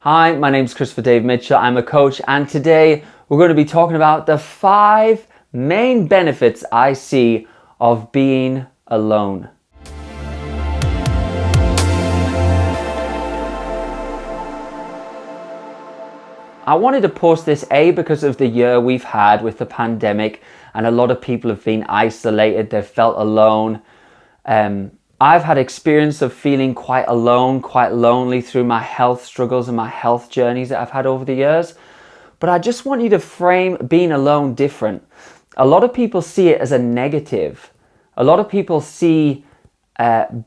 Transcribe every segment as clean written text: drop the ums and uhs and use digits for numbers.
Hi, my name is Christopher Dave Mitchell. I'm a coach, and today we're going to be talking about the 5 main benefits I see of being alone. I wanted to post this because of the year we've had with the pandemic, and a lot of people have been isolated, they've felt alone. I've had experience of feeling quite alone, quite lonely through my health struggles and my health journeys that I've had over the years. But I just want you to frame being alone different. A lot of people see it as a negative. A lot of people see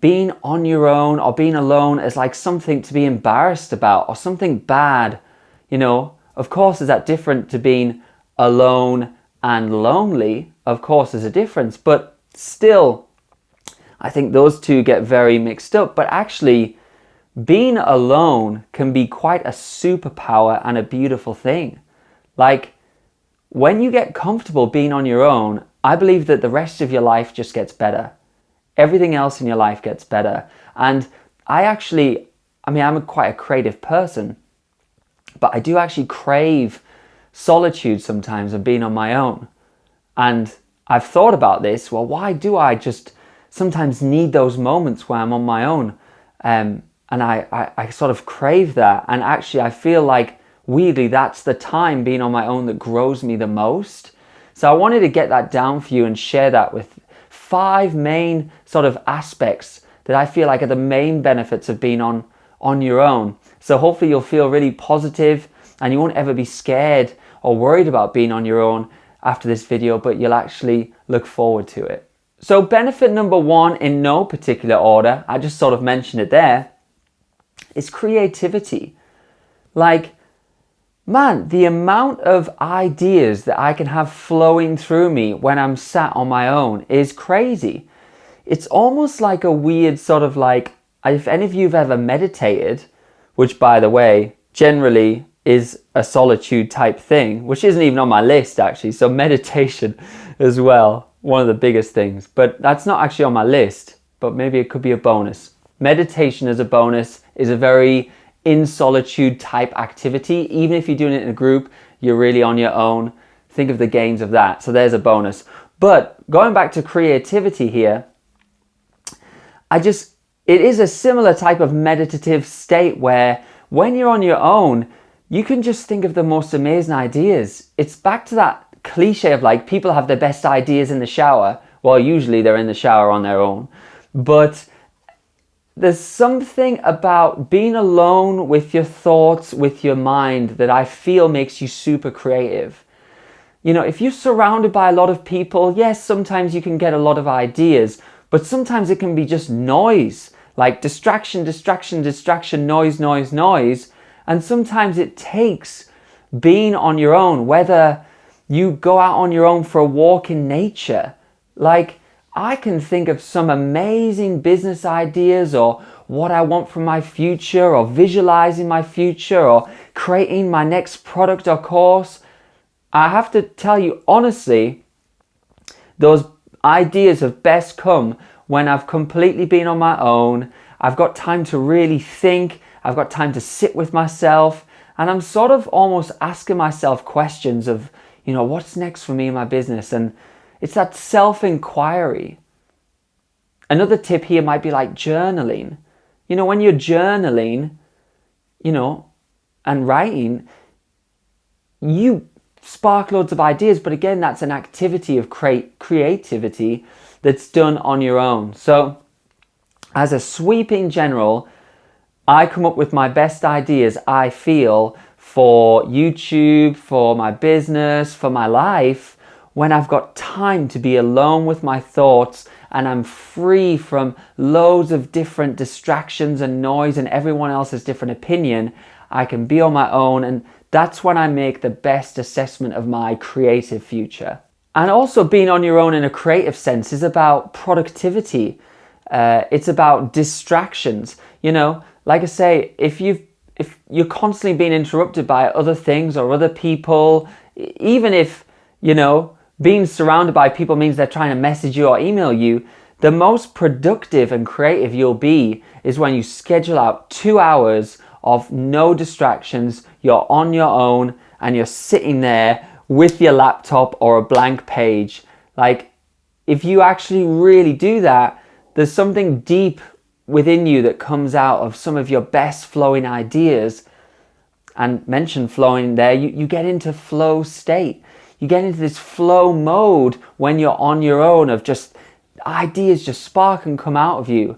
being on your own or being alone as like something to be embarrassed about or something bad. You know, of course, is that different to being alone and lonely? Of course, there's a difference, but still, I think those two get very mixed up. But actually, being alone can be quite a superpower and a beautiful thing. Like, when you get comfortable being on your own, I believe that the rest of your life just gets better. Everything else in your life gets better. And I'm quite a creative person, but I do actually crave solitude sometimes and being on my own. And I've thought about this. Well, why do I just sometimes need those moments where I'm on my own? And I sort of crave that. And actually, I feel like, weirdly, that's the time being on my own that grows me the most. So I wanted to get that down for you and share that with 5 main sort of aspects that I feel like are the main benefits of being on your own. So hopefully you'll feel really positive and you won't ever be scared or worried about being on your own after this video, but you'll actually look forward to it. So benefit number 1, in no particular order, I just sort of mentioned it there, is creativity. Like, man, the amount of ideas that I can have flowing through me when I'm sat on my own is crazy. It's almost like a weird sort of like, if any of you have ever meditated, which by the way, generally is a solitude type thing, which isn't even on my list actually. So meditation as well, one of the biggest things, but that's not actually on my list, but maybe it could be a bonus. Meditation as a bonus is a very in solitude type activity. Even if you're doing it in a group, you're really on your own. Think of the gains of that. So there's a bonus. But going back to creativity here, it is a similar type of meditative state where when you're on your own, you can just think of the most amazing ideas. It's back to that cliche of like, people have their best ideas in the shower. Well, usually they're in the shower on their own. But there's something about being alone with your thoughts, with your mind, that I feel makes you super creative. You know, if you're surrounded by a lot of people, yes, sometimes you can get a lot of ideas, but sometimes it can be just noise, like distraction, noise. And sometimes it takes being on your own, whether you go out on your own for a walk in nature. Like, I can think of some amazing business ideas, or what I want from my future, or visualizing my future, or creating my next product or course. I have to tell you honestly, those ideas have best come when I've completely been on my own. I've got time to really think. I've got time to sit with myself, and I'm sort of almost asking myself questions of, you know, what's next for me in my business? And it's that self-inquiry. Another tip here might be like journaling. You know, when you're journaling, you know, and writing, you spark loads of ideas, but again, that's an activity of creativity that's done on your own. So as a sweeping general, I come up with my best ideas, I feel, for YouTube, for my business, for my life, when I've got time to be alone with my thoughts and I'm free from loads of different distractions and noise and everyone else's different opinion. I can be on my own, and that's when I make the best assessment of my creative future. And also, being on your own in a creative sense is about productivity. It's about distractions. You know, like I say, if you're constantly being interrupted by other things or other people, even if, you know, being surrounded by people means they're trying to message you or email you, the most productive and creative you'll be is when you schedule out 2 hours of no distractions. You're on your own and you're sitting there with your laptop or a blank page. Like, if you actually really do that, there's something deep within you that comes out of some of your best flowing ideas. And mention flowing there, you get into flow state. You get into this flow mode when you're on your own, of just ideas just spark and come out of you.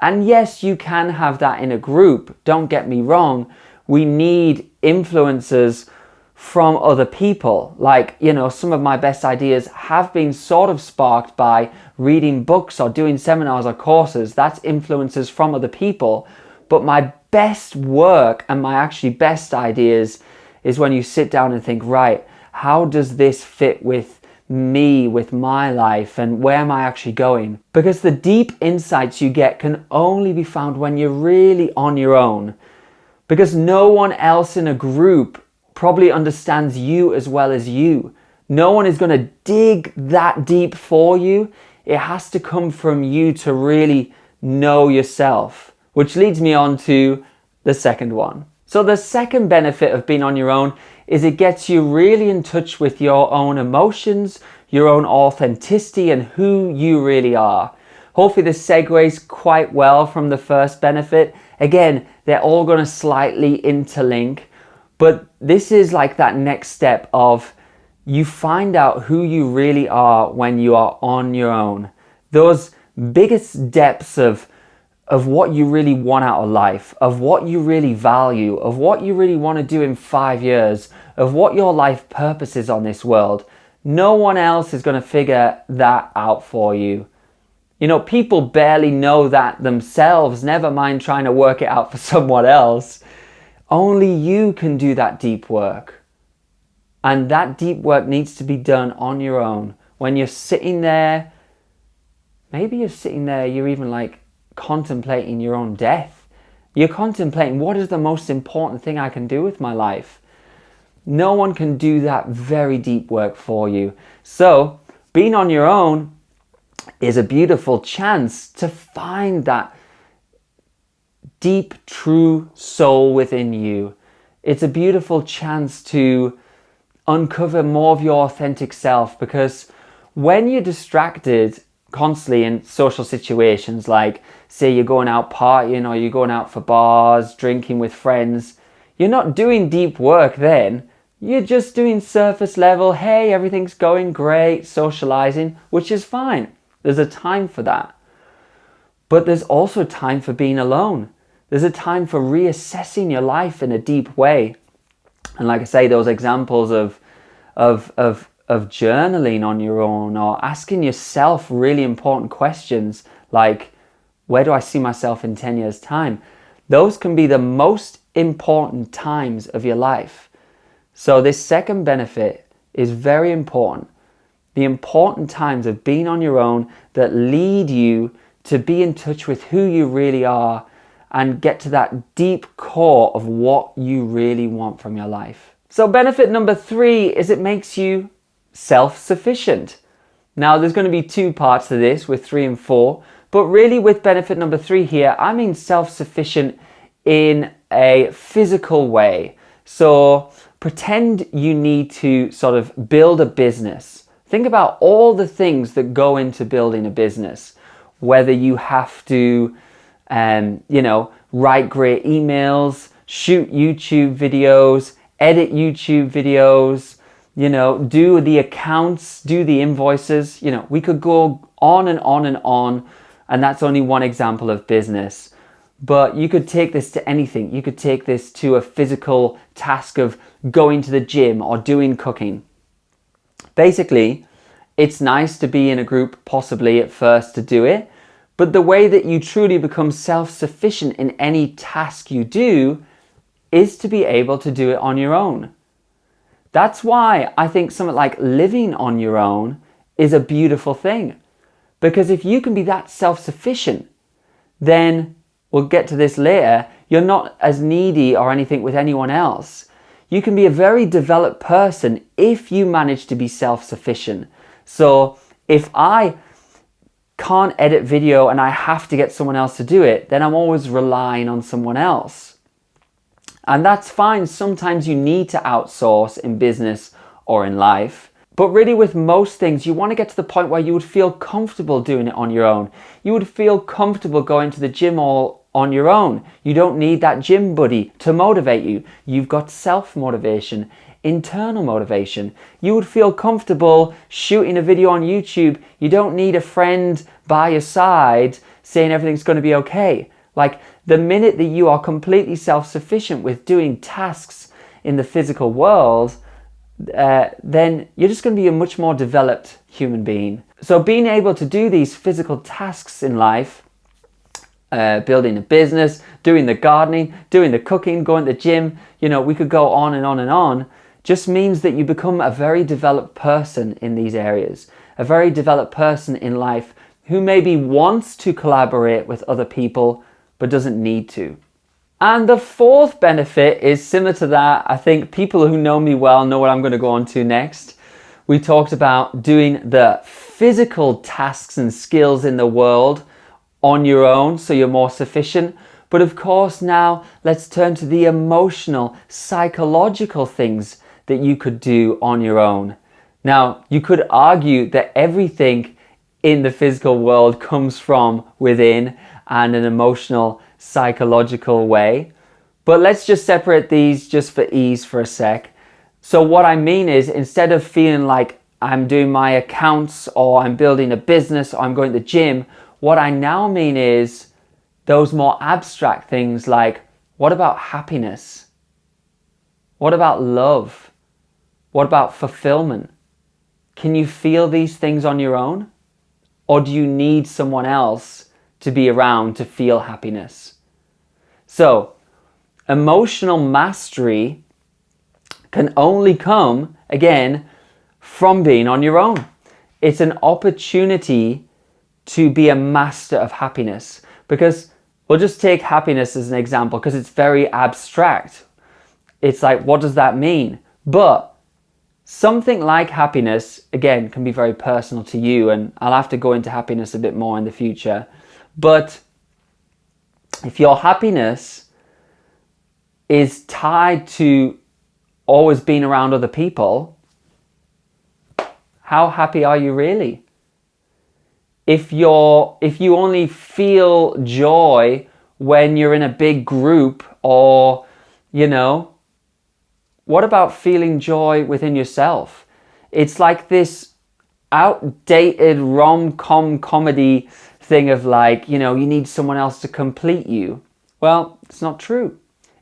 And yes, you can have that in a group. Don't get me wrong. We need influences from other people. Like, some of my best ideas have been sort of sparked by reading books or doing seminars or courses. That's influences from other people. But my best work and my actually best ideas is when you sit down and think, right, how does this fit with me, with my life, and where am I actually going? Because the deep insights you get can only be found when you're really on your own. Because no one else in a group probably understands you as well as you. No one is going to dig that deep for you. It has to come from you to really know yourself. Which leads me on to the second one. So the second benefit of being on your own is it gets you really in touch with your own emotions, your own authenticity, and who you really are. Hopefully this segues quite well from the first benefit. Again, they're all going to slightly interlink, but this is like that next step of you find out who you really are when you are on your own. Those biggest depths of what you really want out of life, of what you really value, of what you really want to do in 5 years, of what your life purpose is on this world. No one else is going to figure that out for you. People barely know that themselves, never mind trying to work it out for someone else. Only you can do that deep work. And that deep work needs to be done on your own. When you're sitting there, maybe you're sitting there, you're even like contemplating your own death. You're contemplating, what is the most important thing I can do with my life? No one can do that very deep work for you. So being on your own is a beautiful chance to find that deep, true soul within you. It's a beautiful chance to uncover more of your authentic self, because when you're distracted constantly in social situations, like say you're going out partying or you're going out for bars, drinking with friends, you're not doing deep work then. You're just doing surface level, hey, everything's going great, socializing, which is fine. There's a time for that. But there's also time for being alone. There's a time for reassessing your life in a deep way. And like I say, those examples of journaling on your own, or asking yourself really important questions like, where do I see myself in 10 years' time? Those can be the most important times of your life. So this second benefit is very important. The important times of being on your own that lead you to be in touch with who you really are and get to that deep core of what you really want from your life. So benefit number 3 is it makes you self-sufficient. Now there's going to be 2 parts to this with 3 and 4, but really with benefit number 3 here, I mean self-sufficient in a physical way. So pretend you need to sort of build a business. Think about all the things that go into building a business, whether you have to, write great emails, shoot YouTube videos, edit YouTube videos, do the accounts, do the invoices. We could go on and on and on, and that's only one example of business. But you could take this to anything. You could take this to a physical task of going to the gym or doing cooking. Basically, it's nice to be in a group possibly at first to do it, but the way that you truly become self-sufficient in any task you do is to be able to do it on your own. That's why I think something like living on your own is a beautiful thing. Because if you can be that self-sufficient, then, we'll get to this later, you're not as needy or anything with anyone else. You can be a very developed person if you manage to be self-sufficient. So if I can't edit video and I have to get someone else to do it, then I'm always relying on someone else. And that's fine. Sometimes you need to outsource in business or in life. But really with most things, you want to get to the point where you would feel comfortable doing it on your own. You would feel comfortable going to the gym all on your own. You don't need that gym buddy to motivate you. You've got self-motivation, internal motivation. You would feel comfortable shooting a video on YouTube. You don't need a friend by your side saying everything's going to be okay. Like the minute that you are completely self-sufficient with doing tasks in the physical world, then you're just going to be a much more developed human being. So being able to do these physical tasks in life, building a business, doing the gardening, doing the cooking, going to the gym, we could go on and on and on, just means that you become a very developed person in these areas, a very developed person in life who maybe wants to collaborate with other people but doesn't need to. And the fourth benefit is similar to that. I think people who know me well know what I'm going to go on to next. We talked about doing the physical tasks and skills in the world on your own, so you're more sufficient. But of course, now let's turn to the emotional, psychological things that you could do on your own. Now, you could argue that everything in the physical world comes from within and an emotional, psychological way. But let's just separate these just for ease for a sec. So what I mean is, instead of feeling like I'm doing my accounts or I'm building a business or I'm going to the gym, what I now mean is those more abstract things like, what about happiness? What about love? What about fulfillment? Can you feel these things on your own? Or do you need someone else to be around to feel happiness? So, emotional mastery can only come, again, from being on your own. It's an opportunity to be a master of happiness. Because we'll just take happiness as an example, because it's very abstract. It's like, what does that mean? But something like happiness, again, can be very personal to you, and I'll have to go into happiness a bit more in the future. But if your happiness is tied to always being around other people, how happy are you really? If you only feel joy when you're in a big group, or, what about feeling joy within yourself? It's like this outdated rom-com comedy thing of like, you need someone else to complete you. Well, it's not true.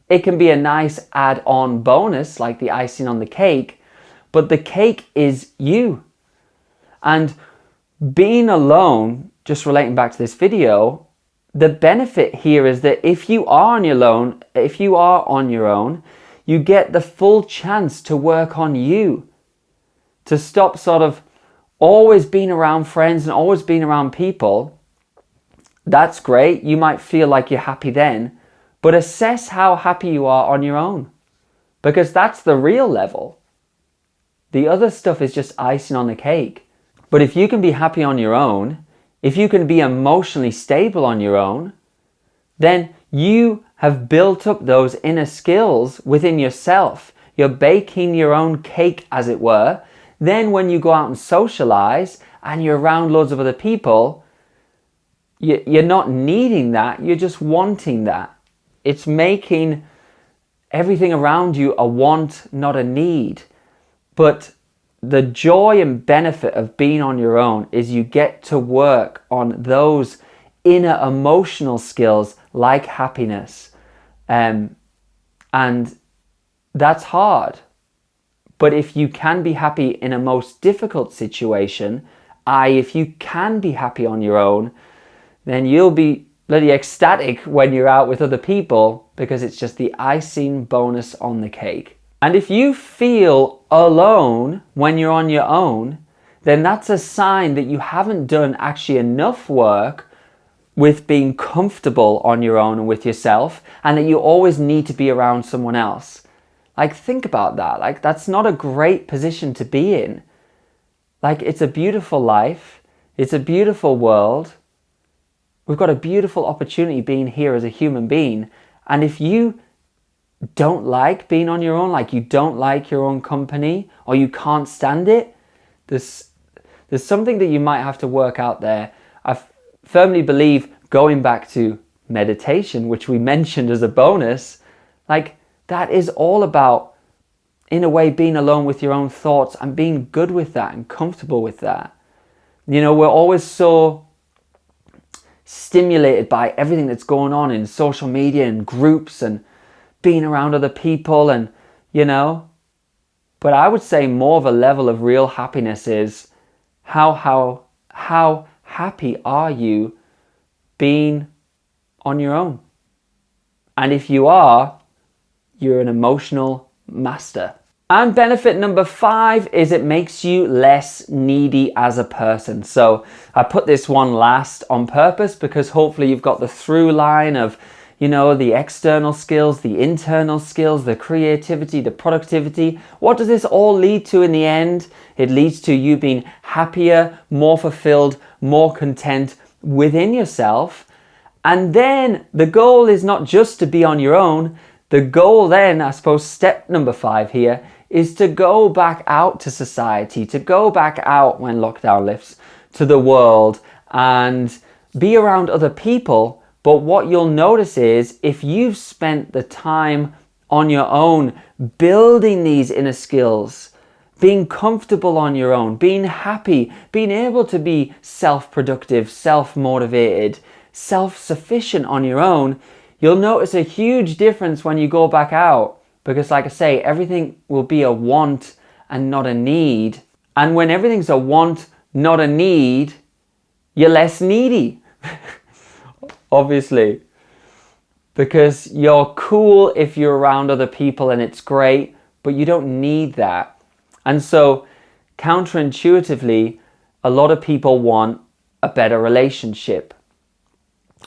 It can be a nice add-on bonus, like the icing on the cake, but the cake is you. And being alone, just relating back to this video, the benefit here is that if you are on your own, you get the full chance to work on you, to stop sort of always being around friends and always being around people. That's great. You might feel like you're happy then, but assess how happy you are on your own, because that's the real level. The other stuff is just icing on the cake. But if you can be happy on your own, if you can be emotionally stable on your own, then you have built up those inner skills within yourself. You're baking your own cake, as it were. Then when you go out and socialize and you're around loads of other people, you're not needing that, you're just wanting that. It's making everything around you a want, not a need. But the joy and benefit of being on your own is you get to work on those inner emotional skills like happiness. And that's hard. But if you can be happy in a most difficult situation, if you can be happy on your own, then you'll be bloody ecstatic when you're out with other people, because it's just the icing bonus on the cake. And if you feel alone when you're on your own, then that's a sign that you haven't done actually enough work with being comfortable on your own and with yourself, and that you always need to be around someone else. Like, think about that. Like, that's not a great position to be in. Like, it's a beautiful life. It's a beautiful world. We've got a beautiful opportunity being here as a human being. And if you don't like being on your own, like you don't like your own company or you can't stand it, there's something that you might have to work out there. I firmly believe, going back to meditation, which we mentioned as a bonus, like that is all about, in a way, being alone with your own thoughts and being good with that and comfortable with that. You know, we're always so stimulated by everything that's going on in social media and groups and being around other people, and you know, but I would say more of a level of real happiness is how happy are you being on your own? And if you are, you're an emotional master. And benefit number 5 is it makes you less needy as a person. So I put this one last on purpose because hopefully you've got the through line of, you know, the external skills, the internal skills, the creativity, the productivity. What does this all lead to in the end? It leads to you being happier, more fulfilled, more content within yourself. And then the goal is not just to be on your own. The goal then, I suppose, step number 5 here, is to go back out to society, to go back out when lockdown lifts to the world and be around other people. But what you'll notice is if you've spent the time on your own building these inner skills, being comfortable on your own, being happy, being able to be self-productive, self-motivated, self-sufficient on your own, you'll notice a huge difference when you go back out. Because like I say, everything will be a want and not a need. And when everything's a want, not a need, you're less needy. Obviously. Because you're cool if you're around other people and it's great, but you don't need that. And so, counterintuitively, a lot of people want a better relationship.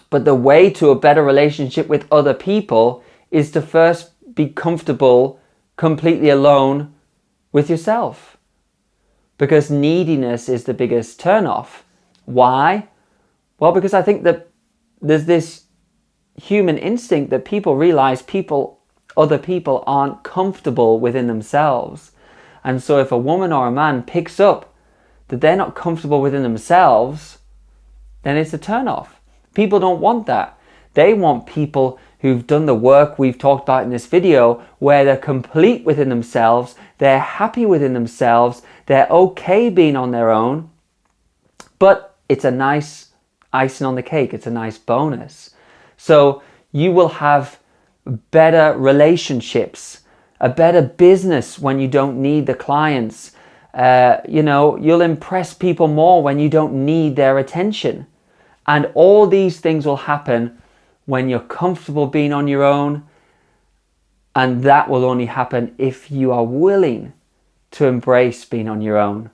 But the way to a better relationship with other people is to first be comfortable completely alone with yourself. Because neediness is the biggest turnoff. Why? Well, because I think that there's this human instinct that people realize other people aren't comfortable within themselves. And so if a woman or a man picks up that they're not comfortable within themselves, then it's a turnoff. People don't want that. They want people who've done the work we've talked about in this video, where they're complete within themselves, they're happy within themselves, they're okay being on their own, but it's a nice icing on the cake, it's a nice bonus. So you will have better relationships, a better business when you don't need the clients. You know, you'll impress people more when you don't need their attention. And all these things will happen when you're comfortable being on your own. And that will only happen if you are willing to embrace being on your own.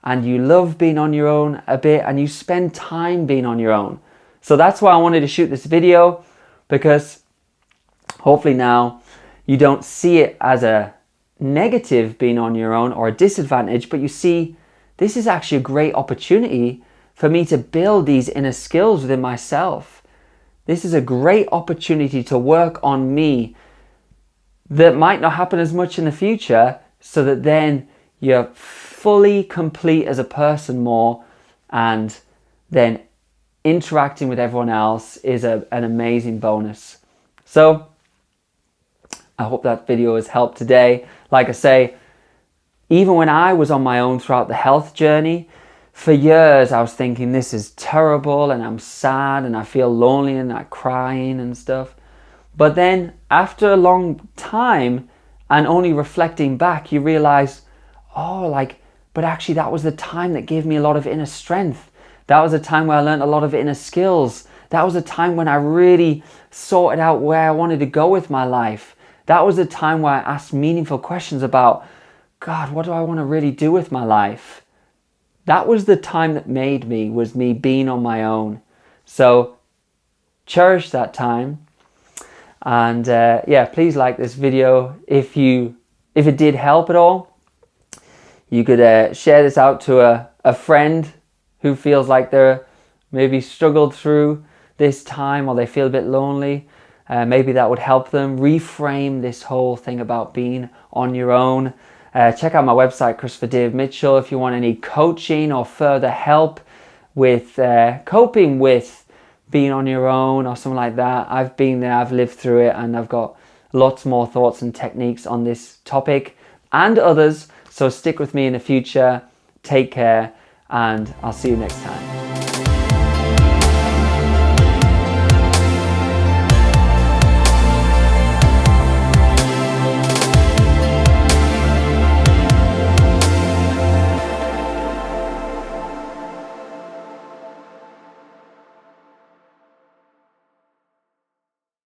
And you love being on your own a bit and you spend time being on your own. So that's why I wanted to shoot this video, because hopefully now you don't see it as a negative being on your own or a disadvantage, but you see this is actually a great opportunity for me to build these inner skills within myself. This is a great opportunity to work on me that might not happen as much in the future, so that then you're fully complete as a person more, and then interacting with everyone else is an amazing bonus. So I hope that video has helped today. Like I say, even when I was on my own throughout the health journey, for years I was thinking this is terrible and I'm sad and I feel lonely and I'm crying and stuff. But then after a long time and only reflecting back, you realize, but actually that was the time that gave me a lot of inner strength. That was a time where I learned a lot of inner skills. That was a time when I really sorted out where I wanted to go with my life. That was a time where I asked meaningful questions about, God, what do I want to really do with my life? That was the time that made me, was me being on my own. So cherish that time. And please like this video. If it did help at all, you could share this out to a friend who feels like they're maybe struggled through this time, or they feel a bit lonely. Maybe that would help them reframe this whole thing about being on your own. Check out my website, Christopher Dave Mitchell, if you want any coaching or further help with coping with being on your own or something like that. I've been there, I've lived through it, and I've got lots more thoughts and techniques on this topic and others. So stick with me in the future. Take care, and I'll see you next time.